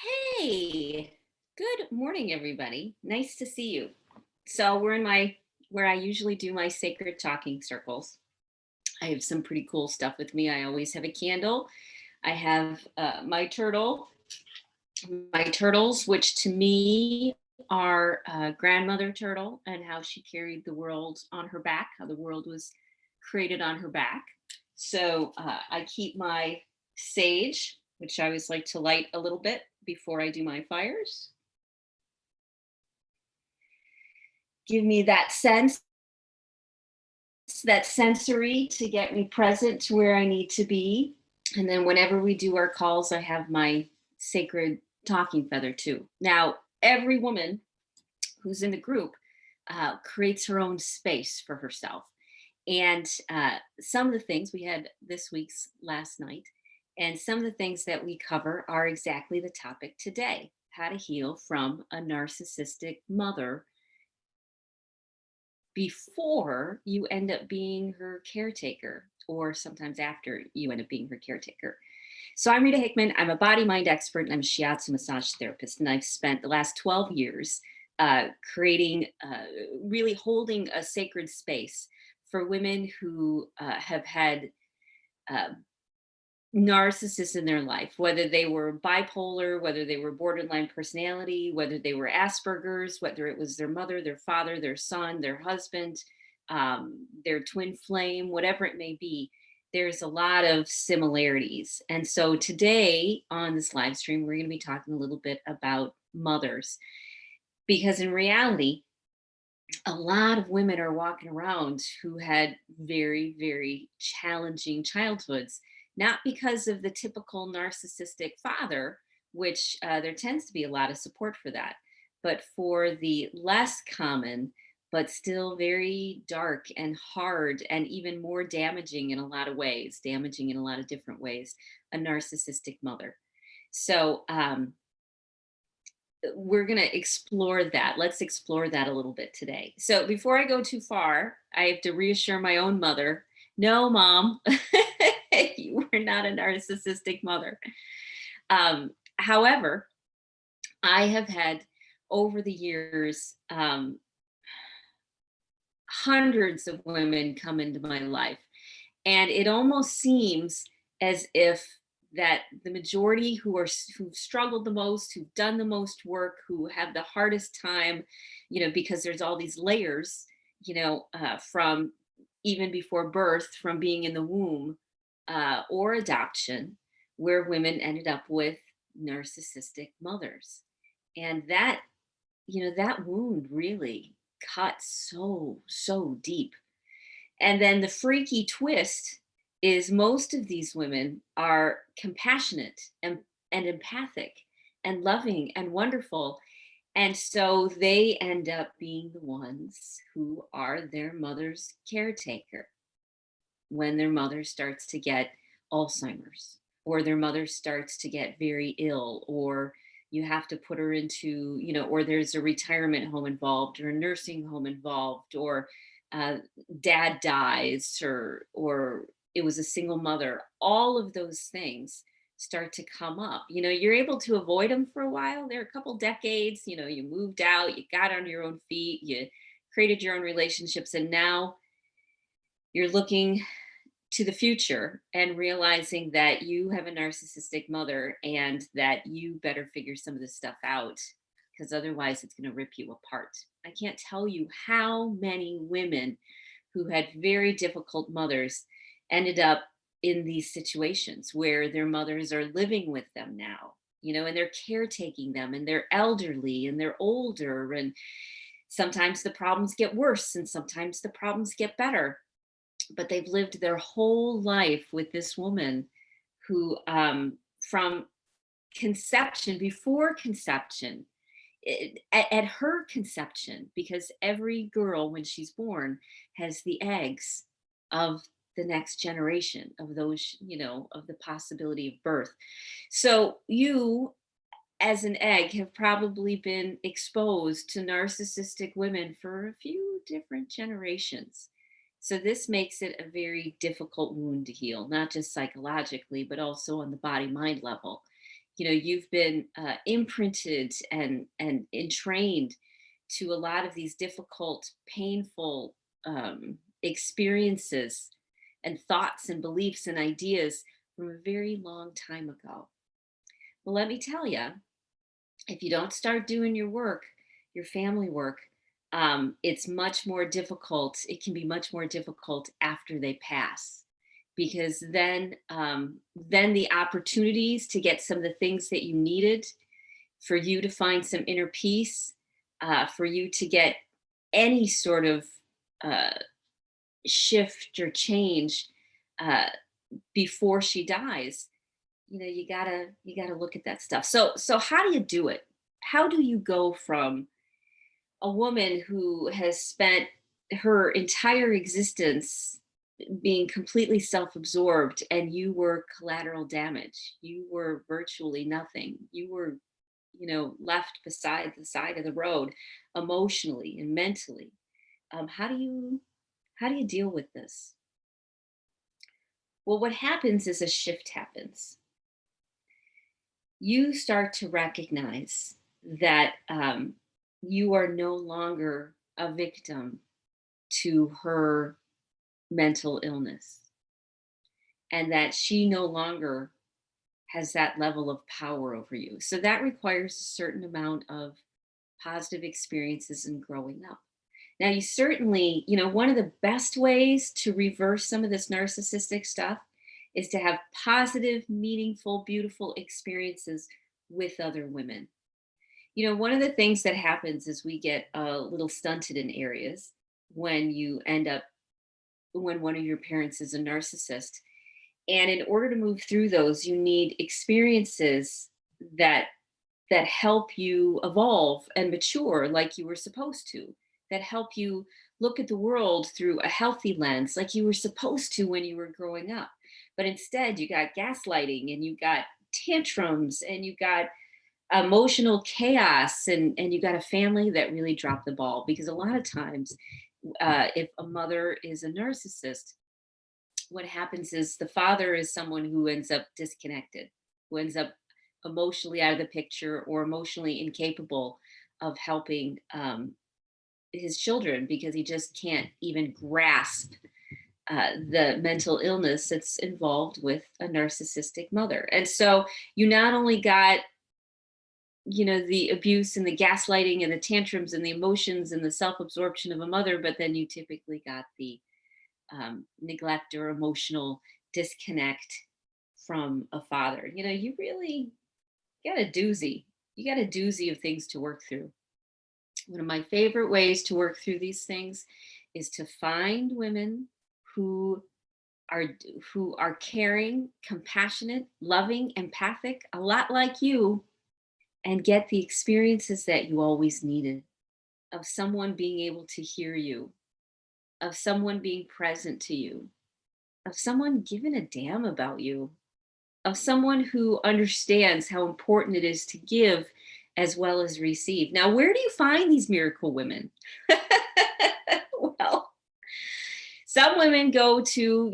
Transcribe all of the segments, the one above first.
Hey, good morning, everybody. Nice to see you. So we're in my where I usually do my sacred talking circles. I have some pretty cool stuff with me. I always have a candle. I have my turtles, which to me are grandmother turtle and how she carried the world on her back, how the world was created on her back. So I keep my sage, which I always like to light a little bit before I do my fires. Give me that sense, that sensory to get me present to where I need to be. And then whenever we do our calls, I have my sacred talking feather too. Now, every woman who's in the group creates her own space for herself. And some of the things we had this week's last night, and some of the things that we cover are exactly the topic today: how to heal from a narcissistic mother before you end up being her caretaker, or sometimes after you end up being her caretaker. So I'm Rita Hickman. I'm a body mind expert and I'm a shiatsu massage therapist. And I've spent the last 12 years creating, really holding a sacred space for women who have had uh, narcissists in their life, whether they were bipolar, whether they were borderline personality, whether they were Asperger's, whether it was their mother, their father, their son, their husband, their twin flame, whatever it may be. There's a lot of similarities. And so today on this live stream, we're going to be talking a little bit about mothers, because in reality, a lot of women are walking around who had very, very challenging childhoods, not because of the typical narcissistic father, which there tends to be a lot of support for that, but for the less common, but still very dark and hard and even more damaging in a lot of ways, damaging in a lot of different ways, a narcissistic mother. So, we're going to explore that. Let's explore that a little bit today. So, before I go too far, I have to reassure my own mother, no, mom, you were not a narcissistic mother. However, I have had over the years hundreds of women come into my life. And it almost seems as if that the majority who've struggled the most, who've done the most work, who have the hardest time, because there's all these layers, from even before birth, from being in the womb, or adoption, where women ended up with narcissistic mothers. And that wound really cut so deep. And then the freaky twist is most of these women are compassionate and empathic and loving and wonderful. And so they end up being the ones who are their mother's caretaker when their mother starts to get Alzheimer's, or their mother starts to get very ill, or you have to put her into, or there's a retirement home involved, or a nursing home involved, or uh, dad dies, or it was a single mother. All of those things start to come up. You're able to avoid them for a while. There are a couple decades. You moved out, you got on your own feet, you created your own relationships, and now you're looking to the future and realizing that you have a narcissistic mother and that you better figure some of this stuff out, because otherwise it's going to rip you apart. I can't tell you how many women who had very difficult mothers ended up in these situations where their mothers are living with them now, and they're caretaking them, and they're elderly and they're older, and sometimes the problems get worse and sometimes the problems get better, but they've lived their whole life with this woman who, from conception, before conception, at her conception, because every girl when she's born has the eggs of the next generation of those, of the possibility of birth. So you, as an egg, have probably been exposed to narcissistic women for a few different generations. So this makes it a very difficult wound to heal, not just psychologically, but also on the body mind level. you've been imprinted and entrained to a lot of these difficult, painful experiences and thoughts and beliefs and ideas from a very long time ago. Well, let me tell you, if you don't start doing your work, your family work, it's much more difficult. It can be much more difficult after they pass, because then the opportunities to get some of the things that you needed, for you to find some inner peace, for you to get any sort of uh, shift or change uh, before she dies, you gotta look at that stuff. So how do you do it? How do you go from a woman who has spent her entire existence being completely self-absorbed, and you were collateral damage, you were virtually nothing, you were left beside the side of the road, emotionally and mentally? How do you deal with this? Well, what happens is a shift happens. You start to recognize that you are no longer a victim to her mental illness, and that she no longer has that level of power over you. So that requires a certain amount of positive experiences in growing up. Now, you certainly, one of the best ways to reverse some of this narcissistic stuff is to have positive, meaningful, beautiful experiences with other women. One of the things that happens is we get a little stunted in areas when one of your parents is a narcissist. And in order to move through those, you need experiences that help you evolve and mature like you were supposed to, that help you look at the world through a healthy lens like you were supposed to when you were growing up. But instead, you got gaslighting, and you got tantrums, and you got emotional chaos, and you got a family that really dropped the ball. Because a lot of times, if a mother is a narcissist, what happens is the father is someone who ends up disconnected, who ends up emotionally out of the picture, or emotionally incapable of helping his children, because he just can't even grasp the mental illness that's involved with a narcissistic mother. And so you not only got the abuse and the gaslighting and the tantrums and the emotions and the self-absorption of a mother, but then you typically got the neglect or emotional disconnect from a father. You really got a doozy. You got a doozy of things to work through. One of my favorite ways to work through these things is to find women who are who are caring, compassionate, loving, empathic, a lot like you, and get the experiences that you always needed, of someone being able to hear you, of someone being present to you, of someone giving a damn about you, of someone who understands how important it is to give as well as receive. Now, where do you find these miracle women? Well, some women go to,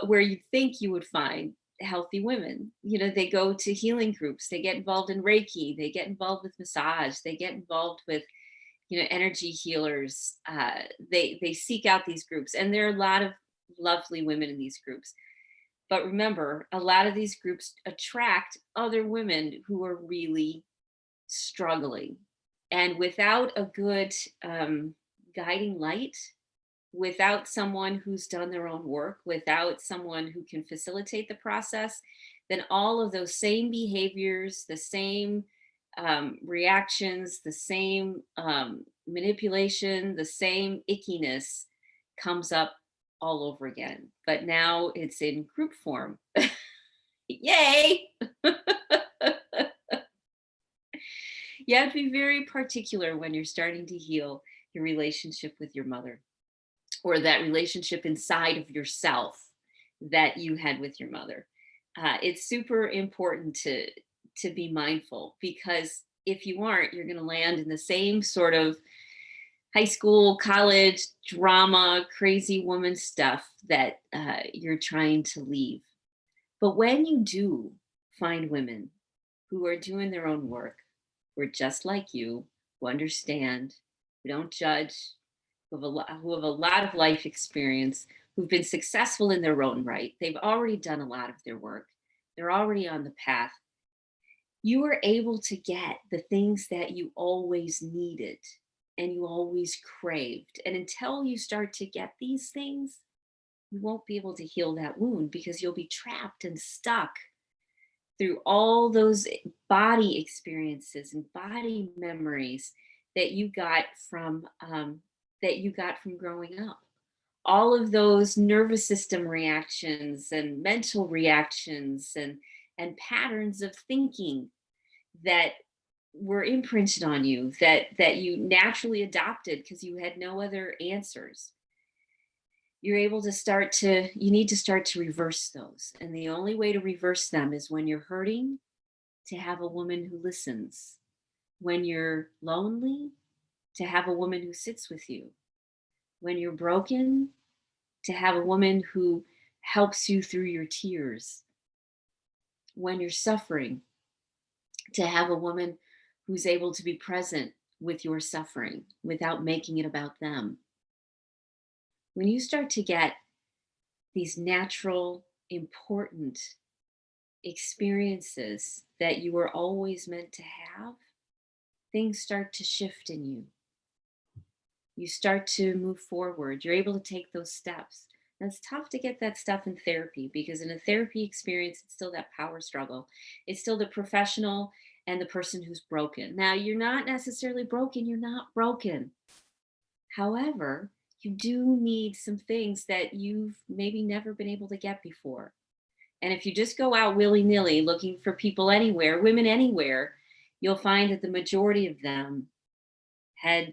where you think you would find healthy women. They go to healing groups, they get involved in Reiki, they get involved with massage, they get involved with energy healers. They seek out these groups, and there are a lot of lovely women in these groups. But remember, a lot of these groups attract other women who are really struggling. And without a good guiding light, without someone who's done their own work, without someone who can facilitate the process, then all of those same behaviors, the same reactions, the same manipulation, the same ickiness comes up all over again. But now it's in group form. Yay! You have to be very particular when you're starting to heal your relationship with your mother, or that relationship inside of yourself that you had with your mother. It's super important to be mindful, because if you aren't, you're going to land in the same sort of high school, college drama, crazy woman stuff that you're trying to leave. But when you do find women who are doing their own work, who are just like you, who understand, who don't judge, who have a lot of life experience, who've been successful in their own right. They've already done a lot of their work. They're already on the path. You are able to get the things that you always needed and you always craved. And until you start to get these things, you won't be able to heal that wound because you'll be trapped and stuck through all those body experiences and body memories that you got from growing up. All of those nervous system reactions and mental reactions and patterns of thinking that were imprinted on you, that you naturally adopted because you had no other answers. You need to start to reverse those, and the only way to reverse them is when you're hurting, to have a woman who listens. When you're lonely, to have a woman who sits with you. When you're broken, to have a woman who helps you through your tears. When you're suffering, to have a woman who's able to be present with your suffering without making it about them. When you start to get these natural, important experiences that you were always meant to have, things start to shift in you. You start to move forward. You're able to take those steps. And it's tough to get that stuff in therapy because in a therapy experience, it's still that power struggle. It's still the professional and the person who's broken. Now, you're not necessarily broken, you're not broken. However, you do need some things that you've maybe never been able to get before. And if you just go out willy nilly looking for people anywhere, women anywhere, you'll find that the majority of them had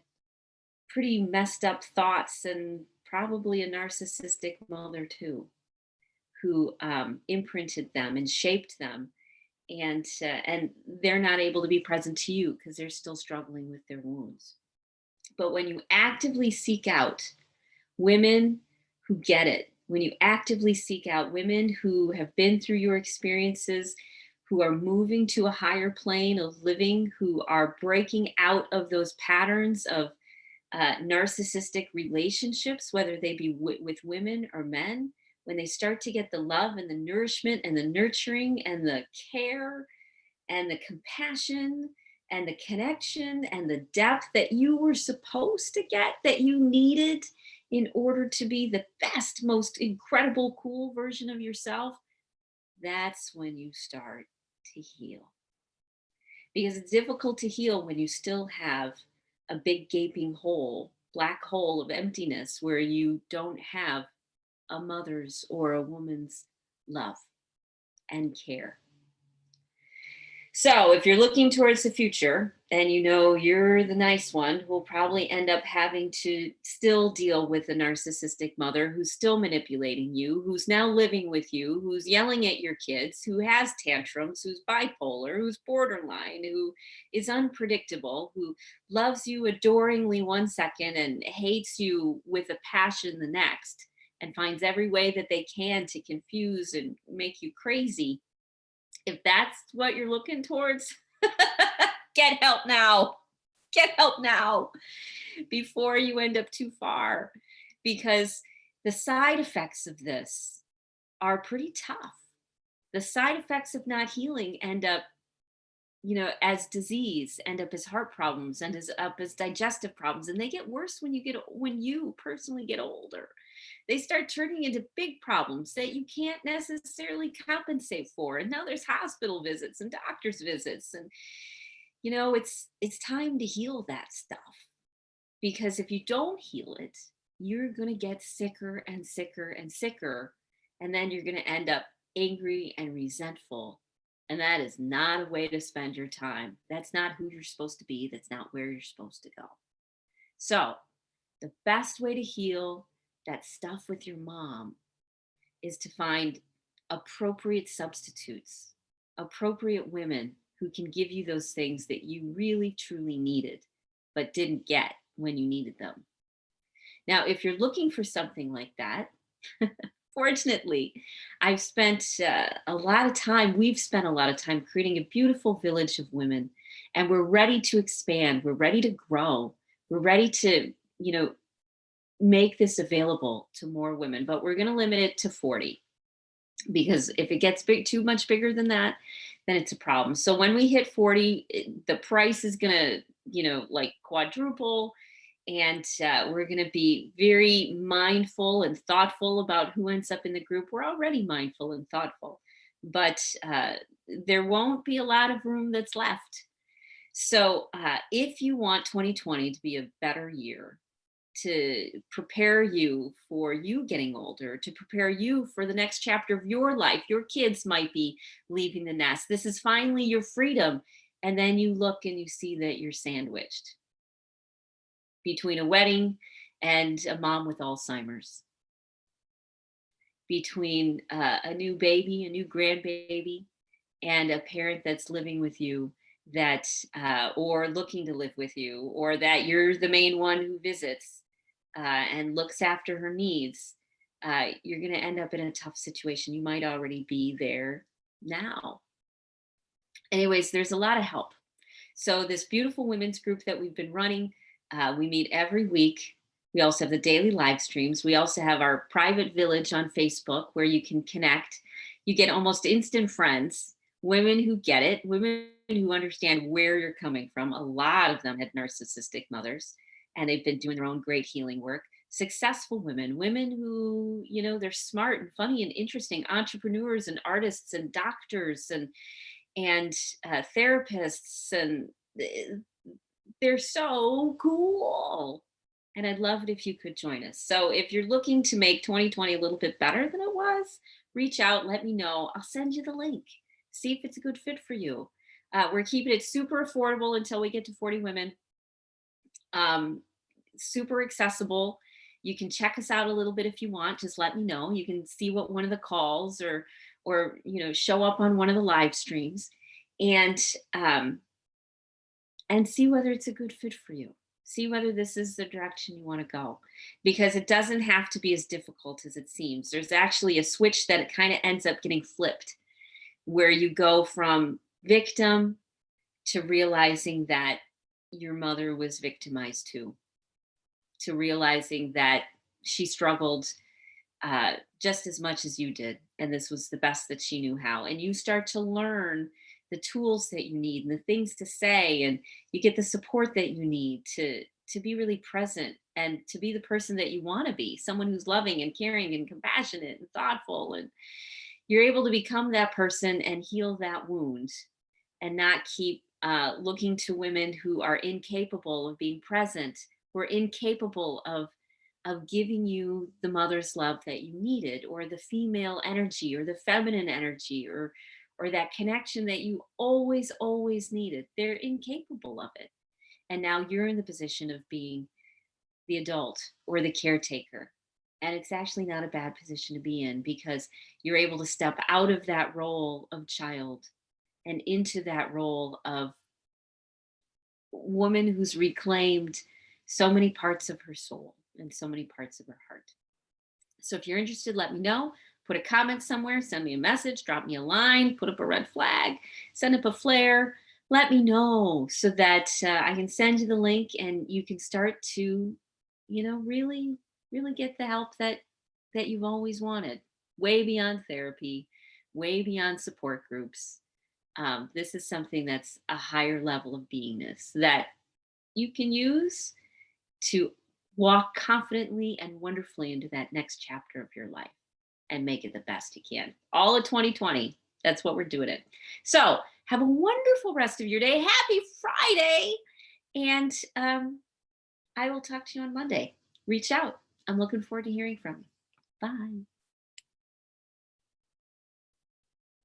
pretty messed up thoughts and probably a narcissistic mother too, who imprinted them and shaped them, and they're not able to be present to you because they're still struggling with their wounds. But when you actively seek out women who get it, when you actively seek out women who have been through your experiences, who are moving to a higher plane of living, who are breaking out of those patterns of narcissistic relationships, whether they be with women or men, when they start to get the love and the nourishment and the nurturing and the care and the compassion and the connection and the depth that you were supposed to get, that you needed in order to be the best, most incredible, cool version of yourself, that's when you start to heal. Because it's difficult to heal when you still have a big gaping hole, black hole of emptiness where you don't have a mother's or a woman's love and care. So if you're looking towards the future and you know you're the nice one who will probably end up having to still deal with a narcissistic mother who's still manipulating you, who's now living with you, who's yelling at your kids, who has tantrums, who's bipolar, who's borderline, who is unpredictable, who loves you adoringly one second and hates you with a passion the next, and finds every way that they can to confuse and make you crazy. If that's what you're looking towards, get help now. Get help now before you end up too far, because the side effects of this are pretty tough. The side effects of not healing end up, as disease, end up as heart problems, and as digestive problems, and they get worse when you personally get older. They start turning into big problems that you can't necessarily compensate for. And now there's hospital visits and doctor's visits. And, it's time to heal that stuff. Because if you don't heal it, you're going to get sicker and sicker and sicker. And then you're going to end up angry and resentful. And that is not a way to spend your time. That's not who you're supposed to be. That's not where you're supposed to go. So the best way to heal that stuff with your mom is to find appropriate substitutes, appropriate women who can give you those things that you really truly needed but didn't get when you needed them. Now, if you're looking for something like that, Fortunately, I've spent a lot of time, we've spent a lot of time creating a beautiful village of women, and we're ready to expand. We're ready to grow. We're ready to, make this available to more women, but we're going to limit it to 40 because if it gets big, too much bigger than that, then it's a problem. So when we hit 40, the price is going to, like quadruple. And we're going to be very mindful and thoughtful about who ends up in the group. We're already mindful and thoughtful, but there won't be a lot of room that's left. So if you want 2020 to be a better year, to prepare you for you getting older, to prepare you for the next chapter of your life. Your kids might be leaving the nest. This is finally your freedom. And then you look and you see that you're sandwiched between a wedding and a mom with Alzheimer's, between a new baby, a new grandbaby, and a parent that's living with you that, or looking to live with you, or that you're the main one who visits and looks after her needs, you're going to end up in a tough situation. You might already be there now. Anyways, there's a lot of help. So, this beautiful women's group that we've been running, we meet every week. We also have the daily live streams. We also have our private village on Facebook where you can connect. You get almost instant friends, women who get it, women who understand where you're coming from. A lot of them had narcissistic mothers and they've been doing their own great healing work. Successful women, women who, they're smart and funny and interesting, entrepreneurs and artists and doctors and therapists, and they're so cool. And I'd love it if you could join us. So if you're looking to make 2020 a little bit better than it was, reach out, let me know. I'll send you the link. See if it's a good fit for you. We're keeping it super affordable until we get to 40 women. Super accessible. You can check us out a little bit if you want. Just let me know. You can see what one of the calls or show up on one of the live streams and see whether it's a good fit for you. See whether this is the direction you want to go, because it doesn't have to be as difficult as it seems. There's actually a switch that it kind of ends up getting flipped, where you go from victim to realizing that your mother was victimized too, to realizing that she struggled just as much as you did. And this was the best that she knew how. And you start to learn the tools that you need and the things to say, and you get the support that you need to be really present and to be the person that you want to be, someone who's loving and caring and compassionate and thoughtful. And you're able to become that person and heal that wound and not keep looking to women who are incapable of being present, who are incapable of giving you the mother's love that you needed, or the female energy, or the feminine energy, or that connection that you always needed. They're incapable of it. And now you're in the position of being the adult or the caretaker. And it's actually not a bad position to be in, because you're able to step out of that role of child and into that role of woman who's reclaimed so many parts of her soul and so many parts of her heart. So if you're interested, let me know. Put a comment somewhere, send me a message, drop me a line, put up a red flag, send up a flare. Let me know so that I can send you the link and you can start to, really, really get the help that you've always wanted, way beyond therapy, way beyond support groups. This is something that's a higher level of beingness that you can use to walk confidently and wonderfully into that next chapter of your life and make it the best you can. All of 2020, that's what we're doing it. So have a wonderful rest of your day. Happy Friday. And I will talk to you on Monday. Reach out. I'm looking forward to hearing from you. Bye.